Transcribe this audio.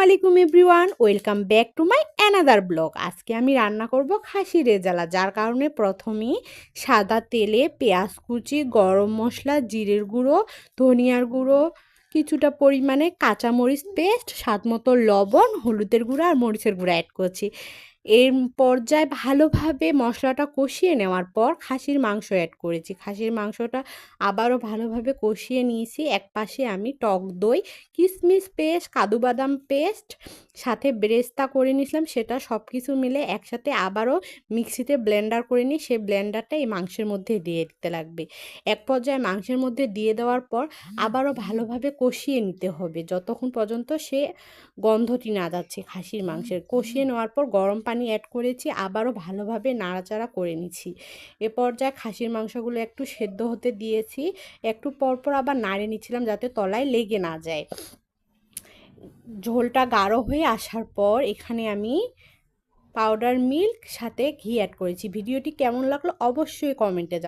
আলাইকুম everyone, welcome back to my another blog. আজকে আমি রান্না করব খাসি রেজালা, যার কারণে প্রথমেই সাদা তেলে পেঁয়াজ কুচি, গরম মশলা, জিরের গুঁড়ো, ধনিয়ার গুঁড়ো, কিছুটা পরিমাণে কাঁচামরিচ পেস্ট, স্বাদমতো লবণ, হলুদের গুঁড়ো আর মরিচের গুঁড়ো অ্যাড করছি। এর পর্যায়ে ভালোভাবে মশলাটা কষিয়ে নেওয়ার পর খাসির মাংস অ্যাড করেছি। খাসির মাংসটা আবারও ভালোভাবে কষিয়ে নিয়েছি। এক পাশে আমি টক দই, কিশমিশ পেস্ট, কাজু বাদাম পেস্ট, সাথে বেরেস্তা করে নিয়েছিলাম, সেটা সব কিছু মিলে একসাথে আবারও মিক্সিতে ব্লেন্ডার করে নিই। সেই ব্লেন্ডারটা এই মাংসের মধ্যে দিয়ে দিতে লাগবে। এক পর্যায়ে মাংসের মধ্যে দিয়ে দেওয়ার পর আবারও ভালোভাবে কষিয়ে নিতে হবে যতক্ষণ পর্যন্ত সে গন্ধটি না যাচ্ছে খাসির মাংসের। কষিয়ে নেওয়ার পর গরম পানি অ্যাড করেছি, আবারও ভালোভাবে নাড়াচাড়া করে নিচ্ছি। এ পর্যায়ে খাসির মাংসগুলো একটু সেদ্ধ হতে দিয়েছি, একটু পরপর আবার নাড়ে নিচ্ছিলাম যাতে তলায় লেগে না যায়। ঝোলটা গাঢ় হয়ে আসার পর এখানে আমি পাউডার মিল্ক সাথে ঘি অ্যাড করেছি। ভিডিওটি কেমন লাগলো অবশ্যই কমেন্টে